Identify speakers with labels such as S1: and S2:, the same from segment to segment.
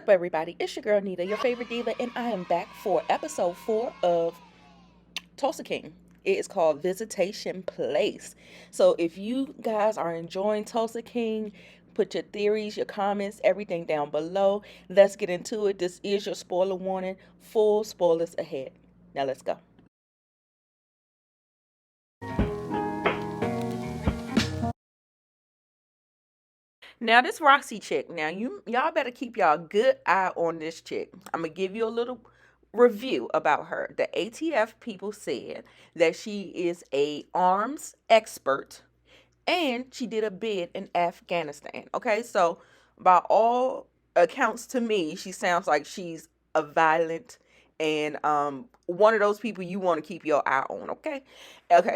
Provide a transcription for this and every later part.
S1: up, everybody? It's your girl Nita, your favorite diva, and I am back for episode 4 of Tulsa King. It is called Visitation Place. So if you guys are enjoying Tulsa King, put your theories, your comments, everything down below. Let's get into it. This is your spoiler warning. Full spoilers ahead. Now let's go. Now this Roxy chick. Now y'all better keep y'all good eye on this chick. I'm gonna give you a little review about her. The ATF people said that she is a arms expert and she did a bid in Afghanistan. Okay, so by all accounts to me, she sounds like she's a violent and one of those people you want to keep your eye on. Okay,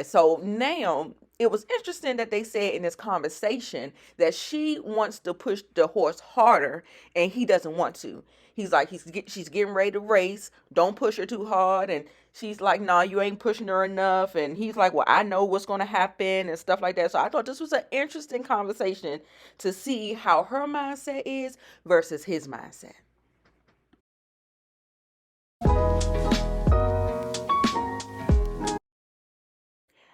S1: so now it was interesting that they said in this conversation that she wants to push the horse harder and he doesn't want to. He's like, she's getting ready to race. Don't push her too hard. And she's like, nah, you ain't pushing her enough. And he's like, well, I know what's going to happen and stuff like that. So I thought this was an interesting conversation to see how her mindset is versus his mindset.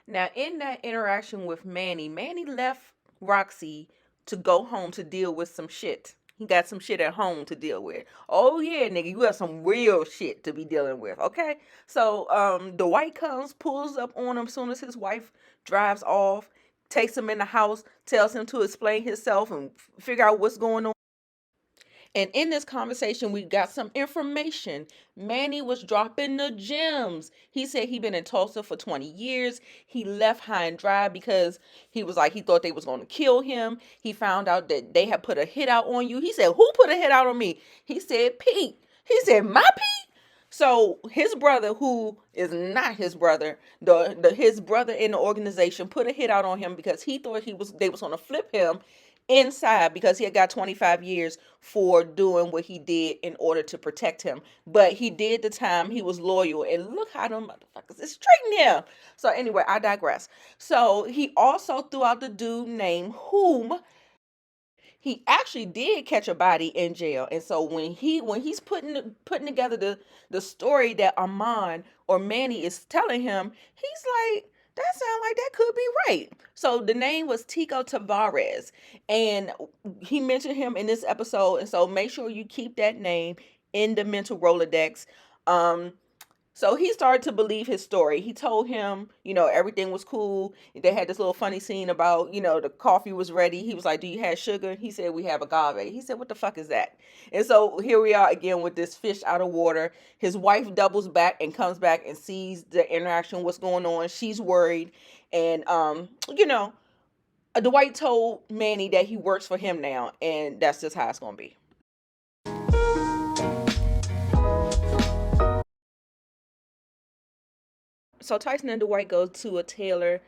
S1: Now, in that interaction with Manny, Manny left Roxy to go home to deal with some shit. He got some shit at home to deal with. Oh yeah, nigga, you got some real shit to be dealing with. Okay, so Dwight comes, pulls up on him as soon as his wife drives off, takes him in the house, tells him to explain himself and figure out what's going on. And in this conversation, we got some information. Manny was dropping the gems. He said he'd been in Tulsa for 20 years. He left high and dry because he was like, he thought they was going to kill him. He found out that they had put a hit out on you. He said, who put a hit out on me? He said, Pete. He said, my Pete? So his brother, who is not his brother, his brother in the organization put a hit out on him because he thought they was going to flip him inside because he had got 25 years for doing what he did in order to protect him. But he did the time. He was loyal. And look how them motherfuckers is treating him. So anyway, I digress. So he also threw out the dude named Whom. He actually did catch a body in jail. And so when he's putting together the story that Armand or Manny is telling him, he's like, that sounds like that could be right. So the name was Tico Tavares, and he mentioned him in this episode. And so make sure you keep that name in the mental Rolodex. Um, so he started to believe his story. He told him, everything was cool. They had this little funny scene about, the coffee was ready. He was like, do you have sugar? He said, we have agave. He said, what the fuck is that? And so here we are again with this fish out of water. His wife doubles back and comes back and sees the interaction, what's going on. She's worried. And, Dwight told Manny that he works for him now. And that's just how it's going to be. So Tyson and Dwight go to a tailor.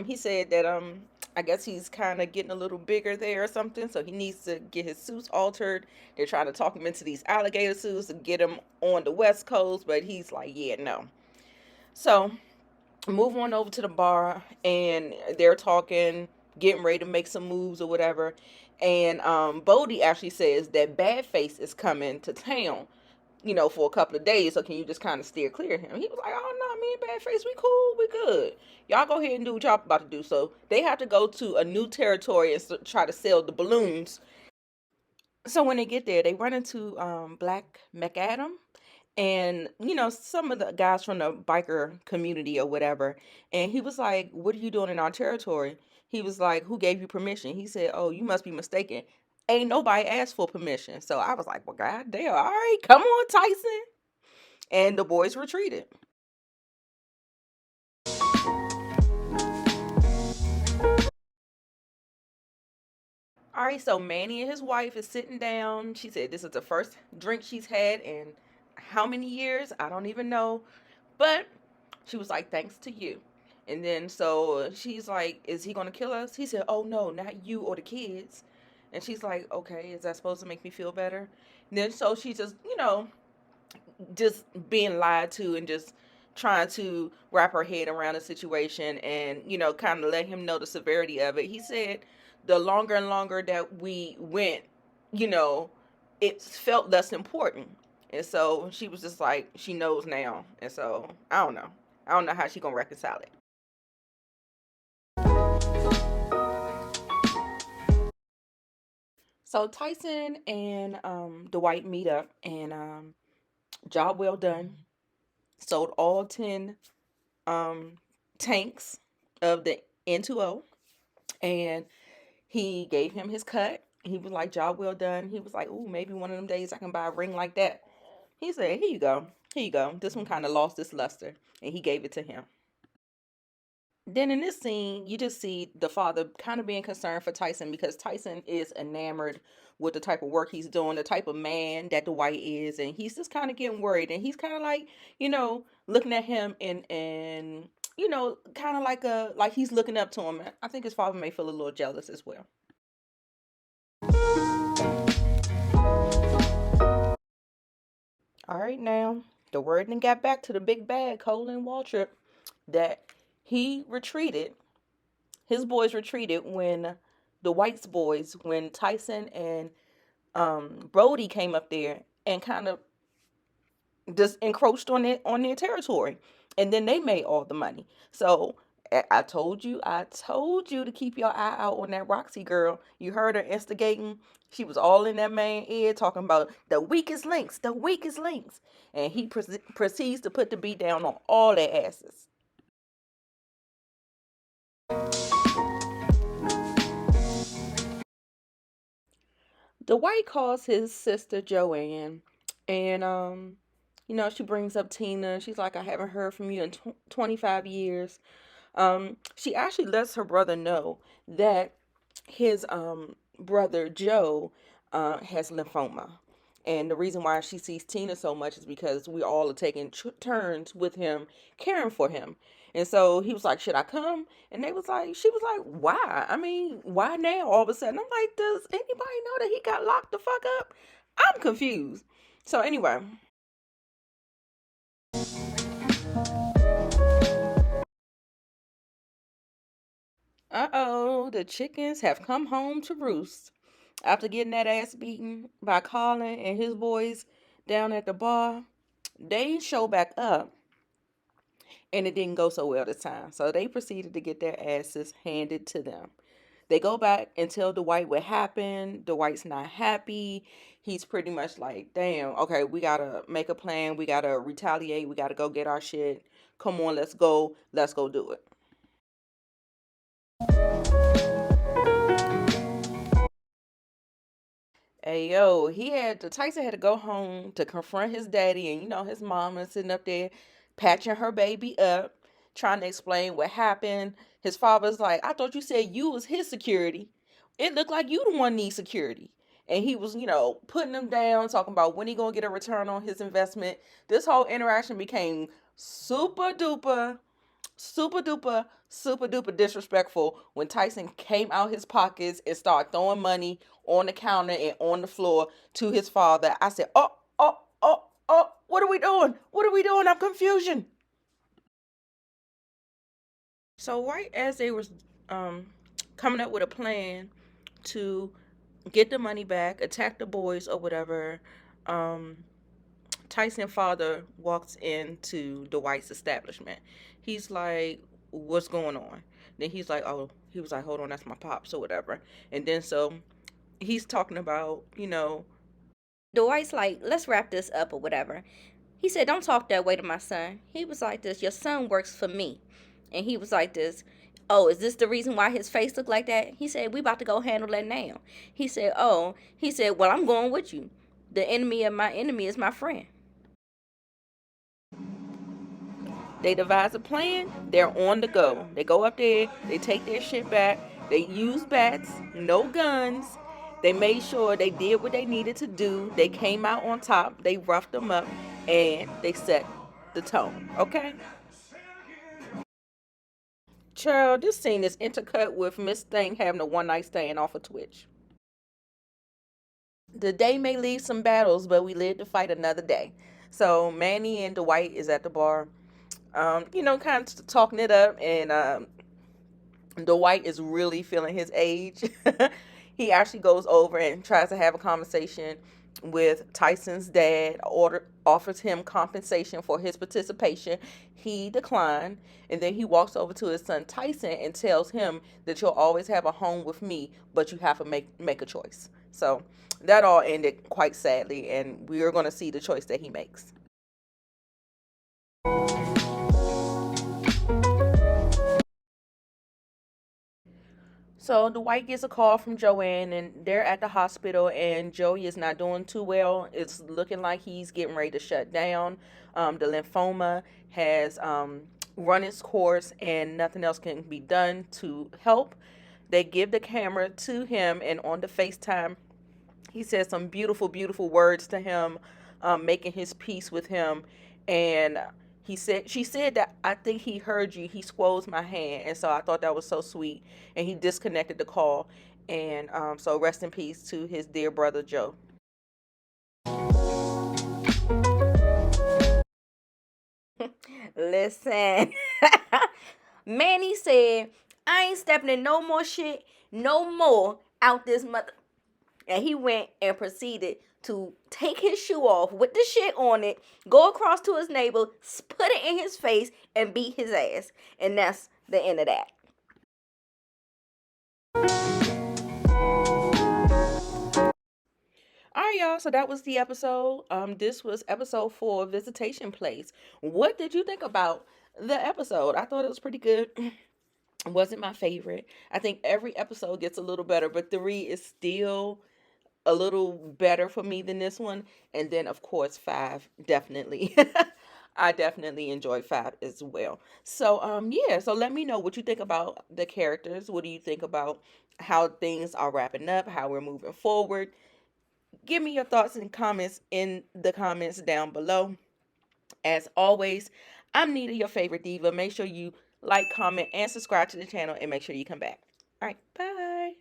S1: He said that I guess he's kind of getting a little bigger there or something, so he needs to get his suits altered. They're trying to talk him into these alligator suits to get him on the West Coast, but he's like, yeah, no. So move on over to the bar, and they're talking, getting ready to make some moves or whatever. And Bodie actually says that Badface is coming to town, for a couple of days. So can you just kind of steer clear of him? He was like, oh no, me and Badface, we cool, we good. Y'all go ahead and do what y'all about to do. So they have to go to a new territory and try to sell the balloons. So when they get there, they run into Black McAdam and some of the guys from the biker community or whatever. And he was like, what are you doing in our territory? He was like, who gave you permission? He said, oh, you must be mistaken. Ain't nobody asked for permission. So I was like, well, god damn, all right, come on, Tyson. And the boys retreated. All right, so Manny and his wife is sitting down. She said this is the first drink she's had in how many years? I don't even know. But she was like, thanks to you. And then so she's like, is he going to kill us? He said, oh no, not you or the kids. And she's like, okay, is that supposed to make me feel better? And then so she's just, just being lied to and just trying to wrap her head around the situation and, kind of let him know the severity of it. He said the longer and longer that we went, you know, it felt less important. And so she was just like, she knows now. And so I don't know. I don't know how she gonna reconcile it. So Tyson and Dwight meet up, and job well done. Sold all 10 um, tanks of the N2O, and he gave him his cut. He was like, job well done. He was like, ooh, maybe one of them days I can buy a ring like that. He said, here you go. Here you go. This one kind of lost its luster. And he gave it to him. Then in this scene, you just see the father kind of being concerned for Tyson, because Tyson is enamored with the type of work he's doing, the type of man that Dwight is, and he's just kind of getting worried. And he's kind of like, looking at him and kind of like he's looking up to him. I think his father may feel a little jealous as well. All right, now the word then got back to the big bad Colin Waltrip that he retreated. His boys retreated when the White's boys, when Tyson and Brody came up there and kind of just encroached on their territory, and then they made all the money. So I told you to keep your eye out on that Roxy girl. You heard her instigating. She was all in that man's ear talking about the weakest links, the weakest links, and he proceeds to put the beat down on all their asses. Dwight calls his sister Joanne, and she brings up Tina. She's like, I haven't heard from you in 25 years. She actually lets her brother know that his brother Joe has lymphoma. And the reason why she sees Tina so much is because we all are taking turns with him, caring for him. And so he was like, should I come? And she was like, why? I mean, why now all of a sudden? I'm like, does anybody know that he got locked the fuck up? I'm confused. So anyway. Uh-oh, the chickens have come home to roost. After getting that ass beaten by Colin and his boys down at the bar, they show back up, and it didn't go so well this time. So they proceeded to get their asses handed to them. They go back and tell Dwight what happened. Dwight's not happy. He's pretty much like, damn, okay, we gotta make a plan. We gotta retaliate. We gotta go get our shit. Come on, let's go. Let's go do it. Hey yo, Tyson had to go home to confront his daddy, and his mama sitting up there patching her baby up, trying to explain what happened. His father's like, I thought you said you was his security. It looked like you the one need security. And he was, putting him down, talking about when he gonna get a return on his investment. This whole interaction became super duper disrespectful when Tyson came out his pockets and started throwing money on the counter and on the floor to his father. I said, what are we doing? What are we doing? I'm confusion. So right as they was coming up with a plan to get the money back, attack the boys or whatever, Tyson's father walks into Dwight's establishment. He's like, what's going on? Then he was like, hold on, that's my pops or whatever. And then so he's talking about,
S2: Dwight's like, let's wrap this up or whatever. He said, don't talk that way to my son. He was like this, your son works for me. And he was like this, oh, is this the reason why his face looked like that? He said, we about to go handle that now. He said, well, I'm going with you. The enemy of my enemy is my friend.
S1: They devise a plan. They're on the go. They go up there. They take their shit back. They use bats, no guns. They made sure they did what they needed to do. They came out on top. They roughed them up, and they set the tone. Okay. Child, this scene is intercut with Miss Thing having a one night stand off of Twitch. The day may leave some battles, but we live to fight another day. So Manny and Dwight is at the bar, kind of talking it up, and Dwight is really feeling his age. He actually goes over and tries to have a conversation with Tyson's dad, offers him compensation for his participation. He declined, and then he walks over to his son Tyson and tells him that you'll always have a home with me, but you have to make a choice. So that all ended quite sadly, and we are going to see the choice that he makes. So Dwight gets a call from Joanne, and they're at the hospital, and Joey is not doing too well. It's looking like he's getting ready to shut down. The lymphoma has run its course, and nothing else can be done to help. They give the camera to him, and on the FaceTime, he says some beautiful, beautiful words to him, making his peace with him. And she said that I think he heard you. He squoze my hand, and so I thought that was so sweet. And he disconnected the call. And so rest in peace to his dear brother Joe.
S2: Listen, Manny said, I ain't stepping in no more shit, no more out this mother. And he went and proceeded to take his shoe off with the shit on it, go across to his neighbor, put it in his face, and beat his ass. And that's the end of that.
S1: All right, y'all. So that was the episode. This was episode 4, Visitation Place. What did you think about the episode? I thought it was pretty good. Wasn't my favorite. I think every episode gets a little better, but 3 is still a little better for me than this one. And then, of course, 5, definitely. I definitely enjoyed 5 as well. So, yeah. So let me know what you think about the characters. What do you think about how things are wrapping up? How we're moving forward? Give me your thoughts and comments in the comments down below. As always, I'm Nita, your favorite diva. Make sure you like, comment, and subscribe to the channel, and make sure you come back. All right, bye.